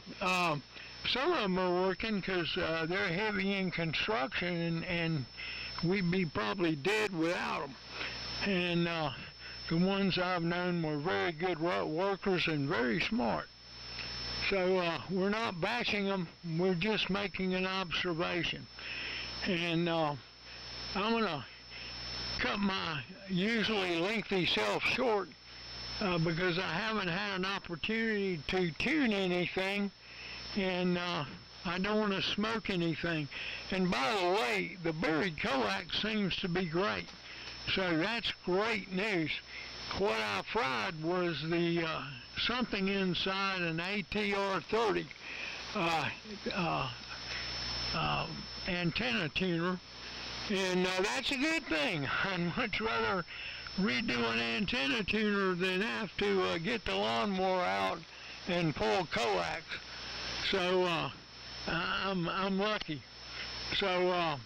J: some of them are working because they're heavy in construction, and we'd be probably dead without them. And the ones I've known were very good workers and very smart. So we're not bashing them, we're just making an observation. And I'm going to cut my usually lengthy self short because I haven't had an opportunity to tune anything, and I don't want to smoke anything. And by the way, the buried coax seems to be great, so that's great news. What I fried was the something inside an ATR-30 antenna tuner, and that's a good thing. I'd much rather redo an antenna tuner than have to get the lawnmower out and pull coax. So I'm lucky. So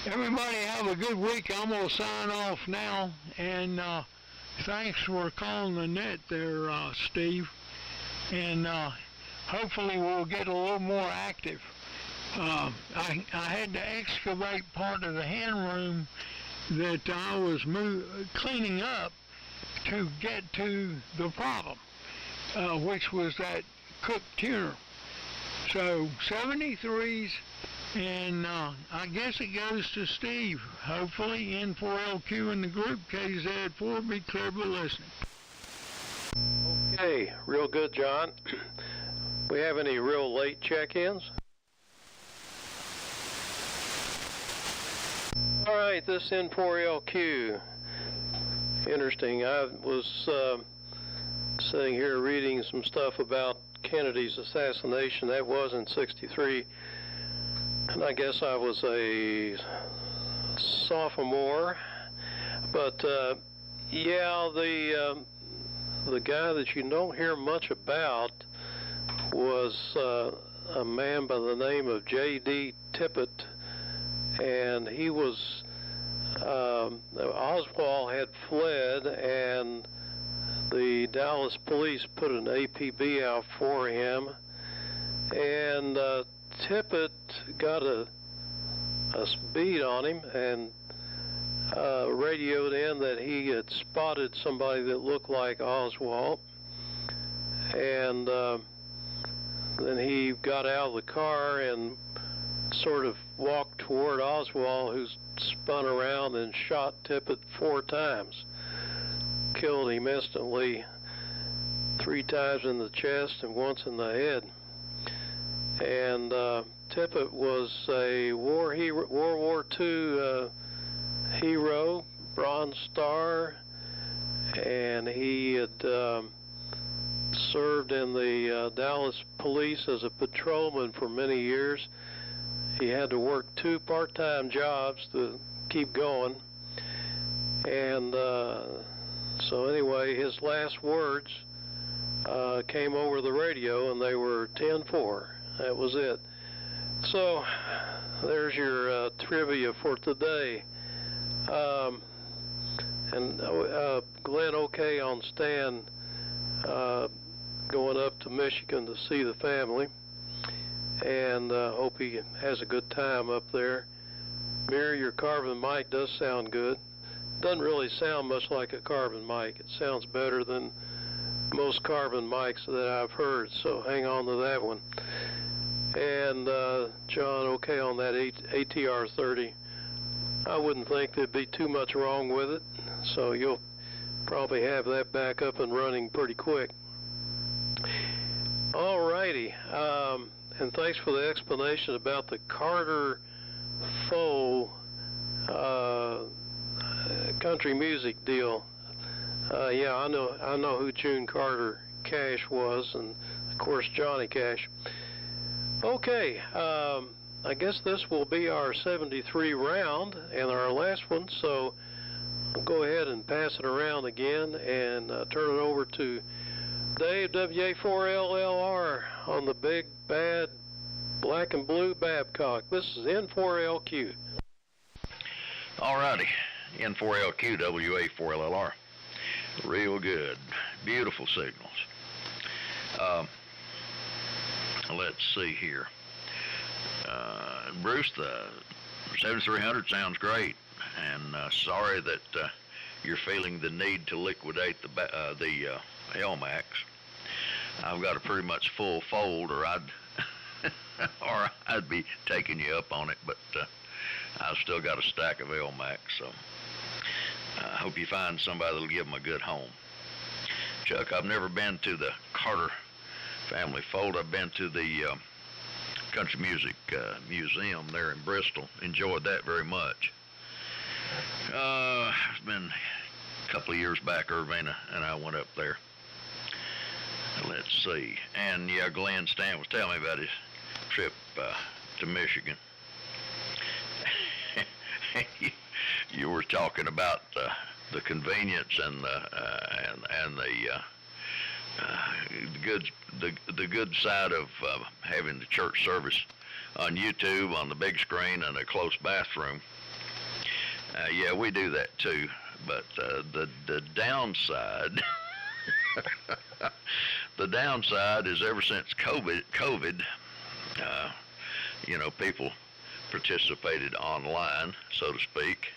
J: everybody have a good week. I'm gonna sign off now, and thanks for calling the net there, Steve. And hopefully we'll get a little more active. I had to excavate part of the hen room that I was cleaning up to get to the problem, which was that cooked tuner. So 73s, and I guess it goes to Steve. Hopefully N4LQ in the group, KZ4, be clearly listening.
A: Okay, real good, John. We have any real late check-ins? All right, this N4LQ. Interesting. I was sitting here reading some stuff about Kennedy's assassination. That was in '63, and I guess I was a sophomore. But yeah, the guy that you don't hear much about was a man by the name of J.D. Tippit, and he was Oswald had fled, and the Dallas police put an APB out for him, and Tippit got a beat on him and radioed in that he had spotted somebody that looked like Oswald, and then he got out of the car and sort of walked toward Oswald, who spun around and shot Tippit 4 times. Killed him instantly, 3 times in the chest and once in the head. And Tippit was a World War II hero, Bronze Star, and he had served in the Dallas police as a patrolman for many years. He had to work 2 part-time jobs to keep going, and so anyway, his last words came over the radio, and they were 10-4. That was it. So there's your trivia for today. And Glenn OK on Stan going up to Michigan to see the family, and hope he has a good time up there. Mir, your carbon mic does sound good. Doesn't really sound much like a carbon mic. It sounds better than most carbon mics that I've heard, so hang on to that one. And John, okay on that ATR-30. I wouldn't think there'd be too much wrong with it, so you'll probably have that back up and running pretty quick. All righty, and thanks for the explanation about the Carter Faux country music deal. Yeah, I know who June Carter Cash was, and of course Johnny Cash. Okay, I guess this will be our 73 round and our last one, so I'll go ahead and pass it around again and turn it over to Dave, WA4LLR, on the big bad black and blue Babcock. This is N4LQ.
B: Alrighty, N4LQ, WA4LLR. Real good, beautiful signals. Let's see here. Bruce, the 7300 sounds great, and sorry that you're feeling the need to liquidate the LMAX. I've got a pretty much full fold, or I'd be taking you up on it, but I've still got a stack of LMAX, so I hope you find somebody that'll give them a good home. Chuck, I've never been to the Carter family fold. I've been to the Country Music Museum there in Bristol. Enjoyed that very much. It's been a couple of years back, Irvina and I went up there. Let's see. And yeah, Glenn Stan was telling me about his trip to Michigan. You were talking about the convenience and the good side of having the church service on YouTube on the big screen and a close bathroom. Yeah, we do that too, but the downside the downside is ever since COVID, you know, people participated online, so to speak,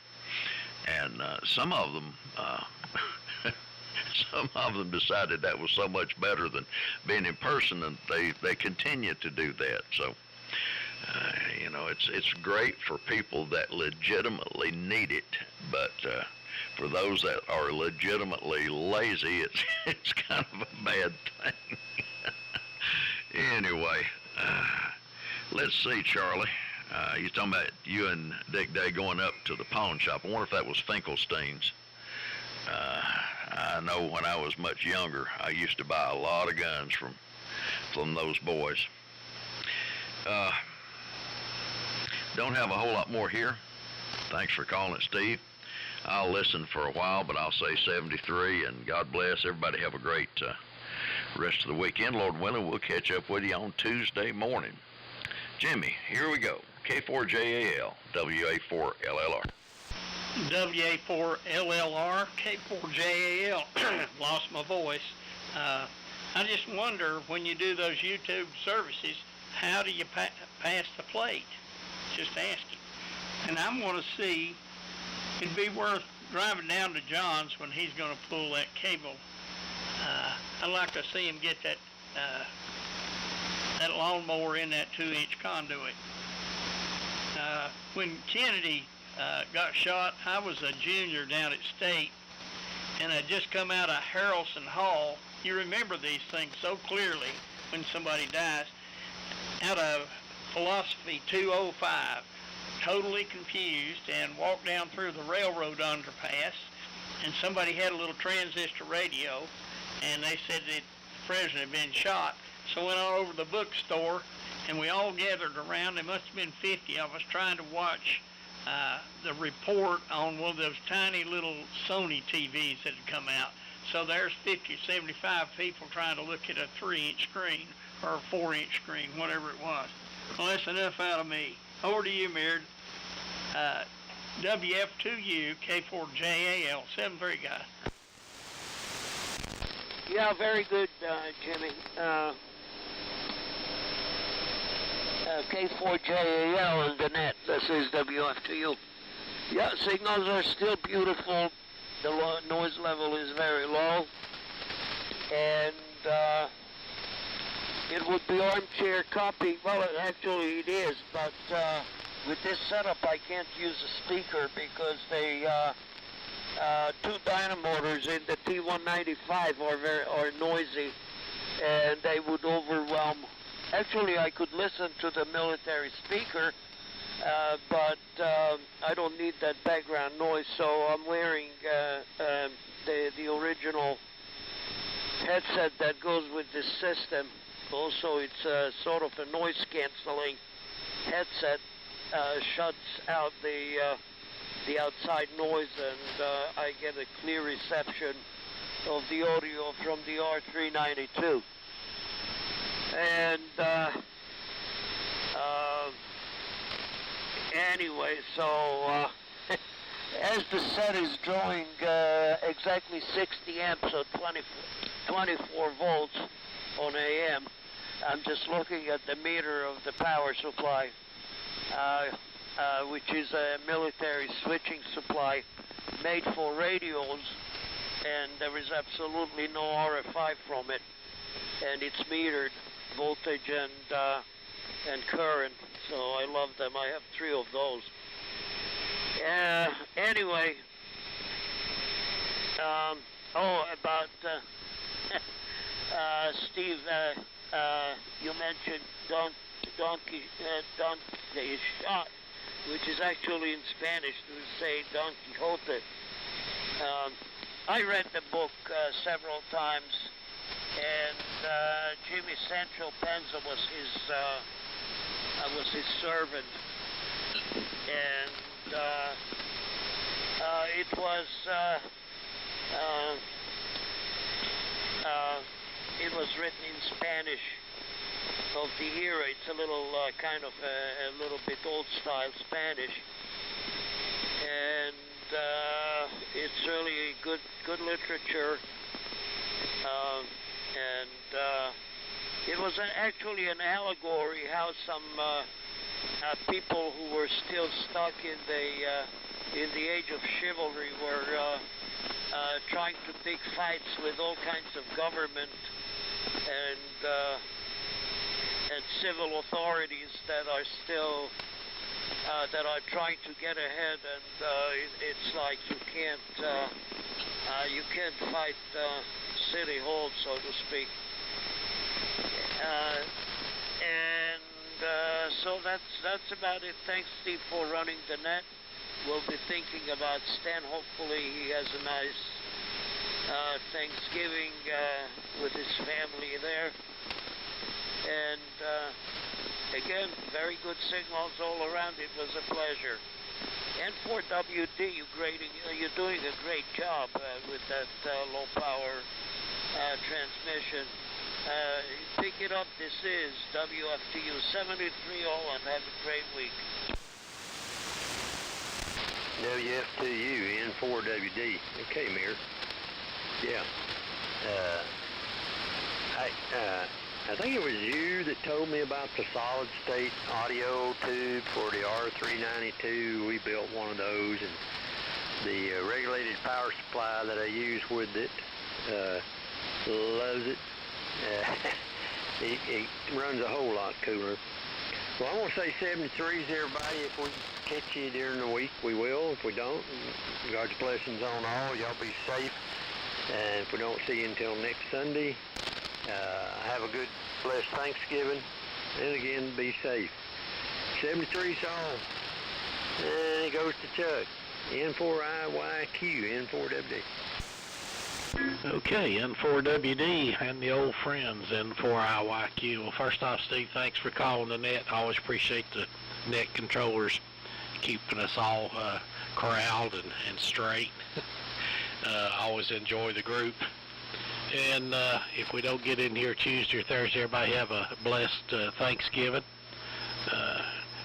B: and some of them decided that was so much better than being in person, and they continue to do that. So you know, it's great for people that legitimately need it, but for those that are legitimately lazy, it's kind of a bad thing. Anyway, let's see, Charlie. You're talking about you and Dick Day going up to the pawn shop. I wonder if that was Finkelstein's. I know when I was much younger, I used to buy a lot of guns from those boys. Don't have a whole lot more here. Thanks for calling, Steve. I'll listen for a while, but I'll say 73, and God bless. Everybody have a great rest of the weekend. Lord willing, we'll catch up with you on Tuesday morning. Jimmy, here we go. K4JAL, WA4LLR.
C: WA4LLR, K4JAL. Lost my voice. I just wonder, when you do those YouTube services, how do you pass the plate? Just asking. And I'm going to see, it'd be worth driving down to John's when he's going to pull that cable. I'd like to see him get that lawnmower in that 2-inch conduit. When Kennedy got shot, I was a junior down at State, and I'd just come out of Harrelson Hall. You remember these things so clearly when somebody dies. Out of Philosophy 205, totally confused, and walked down through the railroad underpass, and somebody had a little transistor radio, and they said that the president had been shot. So I went on over to the bookstore, and we all gathered around. There must have been 50 of us trying to watch the report on one of those tiny little Sony TVs that had come out. So there's 50, 75 people trying to look at a 3-inch screen or a 4-inch screen, whatever it was. Well, that's enough out of me. Over to you, Mird. WF2U, K4JAL, 73 guys.
D: Yeah, very good, Jimmy. K4JAL on the net. This is WF2U. Yeah, signals are still beautiful. The noise level is very low. And it would be armchair copy. Well, actually it is, but with this setup I can't use a speaker because they 2 dynamotors in the T195 are noisy, and they would overwhelm. Actually, I could listen to the military speaker, but I don't need that background noise, so I'm wearing the original headset that goes with this system. Also, it's sort of a noise-canceling headset, shuts out the outside noise, and I get a clear reception of the audio from the R392. And anyway, so as the set is drawing exactly 60 amps, so 24 volts on AM, I'm just looking at the meter of the power supply, which is a military switching supply made for radios, and there is absolutely no RFI from it, and it's metered voltage and current, so I love them. I have 3 of those. Anyway, about Steve, you mentioned donkey shot, which is actually in Spanish to say Don Quixote. I read the book several times, and Jimmy Sancho Panza was his servant, and it was written in Spanish of the era. It's a little kind of a little bit old style Spanish, and it's really good literature. And it was actually an allegory how some people who were still stuck in the age of chivalry were trying to pick fights with all kinds of government and civil authorities that are still that are trying to get ahead, and it's like you can't fight City Hall, so to speak. And so that's about it. Thanks, Steve, for running the net. We'll be thinking about Stan. Hopefully he has a nice Thanksgiving with his family there. And again, very good signals all around. It was a pleasure. N4WD, you're doing a great job with that low power transmission. Pick it up. This is WFTU 73.0 and have a great week.
E: WFTU N4WD. Okay, Mir. Yeah. I think it was you that told me about the solid state audio tube for the R392. We built one of those, and the regulated power supply that I use with it loves it. It runs a whole lot cooler. Well, I want to say 73s, everybody. If we catch you during the week, we will. If we don't, God's blessings on all. Y'all be safe. And if we don't see you until next Sunday, have a good, blessed Thanksgiving. And again, be safe. 73 song. And it goes to Chuck. N4IYQ, N4WD.
F: Okay, N4WD and the old friends, N4IYQ. Well, first off, Steve, thanks for calling the net. I always appreciate the net controllers keeping us all corralled and straight. I always enjoy the group. And if we don't get in here Tuesday or Thursday, everybody have a blessed Thanksgiving.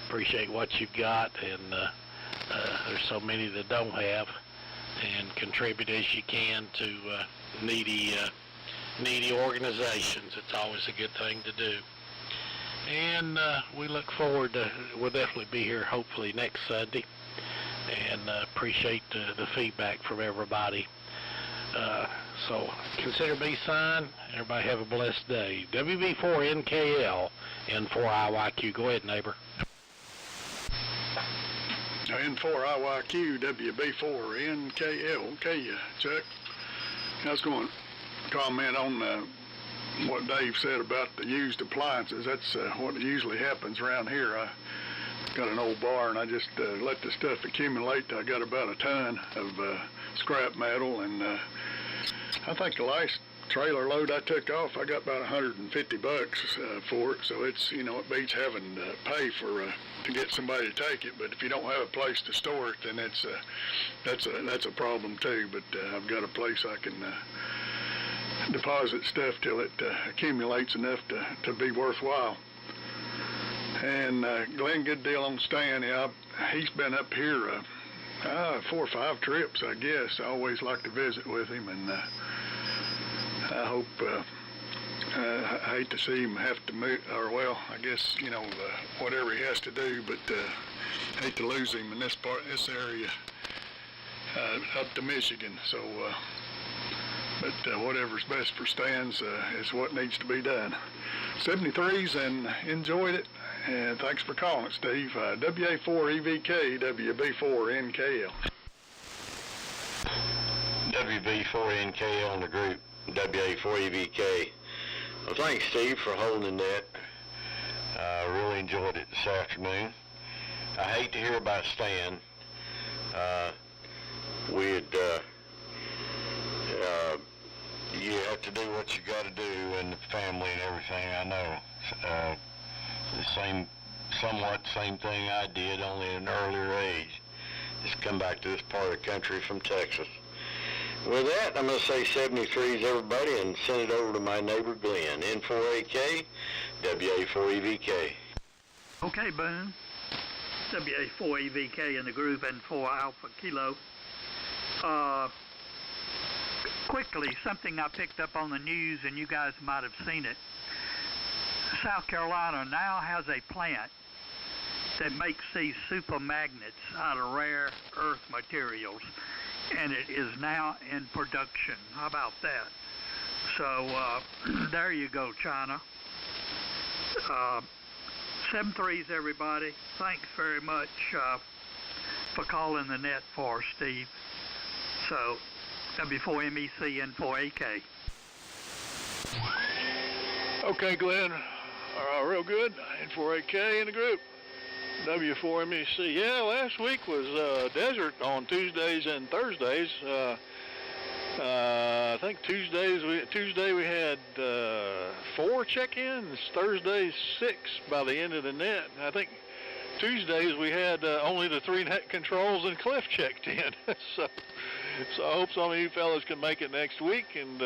F: Appreciate what you've got, and there's so many that don't have. And contribute as you can to needy organizations. It's always a good thing to do. And we look forward to, we'll definitely be here hopefully next Sunday, and appreciate the feedback from everybody. So consider me signed. Everybody have a blessed day. WB4NKL, N4IYQ. Go ahead, neighbor.
H: N4IYQ, WB4NKL. Okay, Chuck. I was going to comment on what Dave said about the used appliances. That's what usually happens around here. I got an old bar, and I just let the stuff accumulate. I got about a ton of scrap metal, and I think the last trailer load I took off, I got about $150 for it. So it's, you know, it beats having to pay for to get somebody to take it. But if you don't have a place to store it, then that's a problem too. But I've got a place I can deposit stuff till it accumulates enough to be worthwhile. And Glenn, good deal on Stan. Yeah, he's been up here 4 or 5 trips, I guess. I always like to visit with him, and I hope, I hate to see him have to move, or well, I guess, you know, whatever he has to do, but hate to lose him in this area up to Michigan. So, but whatever's best for Stan's is what needs to be done. 73s, and enjoyed it. And thanks for calling, Steve. WA4EVK, WB4NKL.
I: WB4NKL on the group, WA4EVK. Well, thanks, Steve, for holding that. I really enjoyed it this afternoon. I hate to hear about Stan. You have to do what you got to do, and the family and everything, I know. Somewhat same thing I did, only at an earlier age. Just come back to this part of the country from Texas. With that, I'm going to say 73s, everybody, and send it over to my neighbor Glenn. N4AK, WA4EVK.
G: Okay, Boone. WA4EVK in the group, N4 Alpha Kilo. Quickly, something I picked up on the news, and you guys might have seen it. South Carolina now has a plant that makes these super magnets out of rare earth materials, and it is now in production. How about that? So there you go, China. 73s, everybody. Thanks very much for calling the net for Steve. So W4MEC and 4AK.
K: Okay, Glenn. Real good. N4AK in the group. W4MEC. Yeah, last week was desert on Tuesdays and Thursdays. I think Tuesday we had 4 check-ins. Thursday 6 by the end of the net. I think Tuesdays we had only the 3 net controls and Cliff checked in. so I hope some of you fellas can make it next week and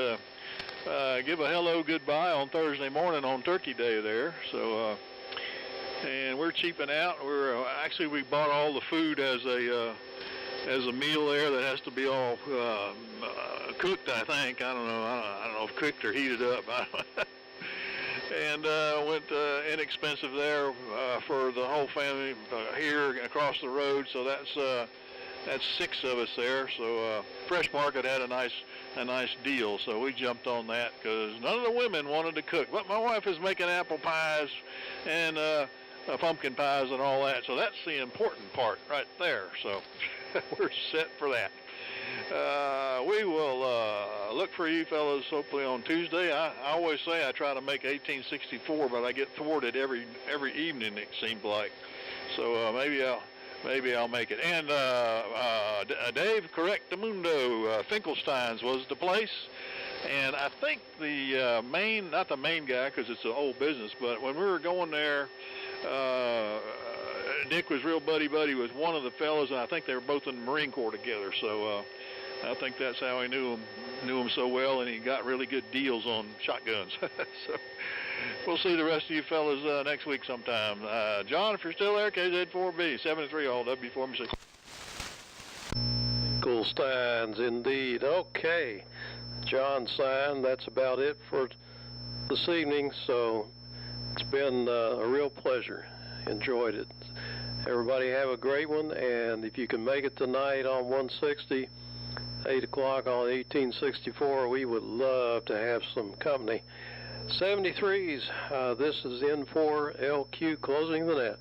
K: give a hello goodbye on Thursday morning on Turkey Day there. So and we're cheaping out. We bought all the food as a meal there that has to be all cooked. I think I don't know if cooked or heated up. And went inexpensive there for the whole family here across the road. So that's 6 of us there. So Fresh Market had a nice deal. So we jumped on that because none of the women wanted to cook. But my wife is making apple pies and pumpkin pies and all that. So that's the important part right there. So we're set for that. We will look for you fellas hopefully on Tuesday. I always say I try to make 1864, but I get thwarted every evening it seems like. So maybe I'll make it. And Dave, Correctamundo, Finkelstein's was the place. And I think the not the main guy because it's an old business, but when we were going there, Nick was real buddy-buddy with one of the fellows, and I think they were both in the Marine Corps together. So I think that's how he knew him so well, and he got really good deals on shotguns. So we'll see the rest of you fellas next week sometime. John, if you're still there, KZ4B, 73 all W4MC.
A: Finkelsteins, indeed. Okay, John signed. That's about it for this evening. So it's been a real pleasure. Enjoyed it. Everybody have a great one, and if you can make it tonight on 160, 8 o'clock on 1864, we would love to have some company. 73s, this is N4LQ closing the net.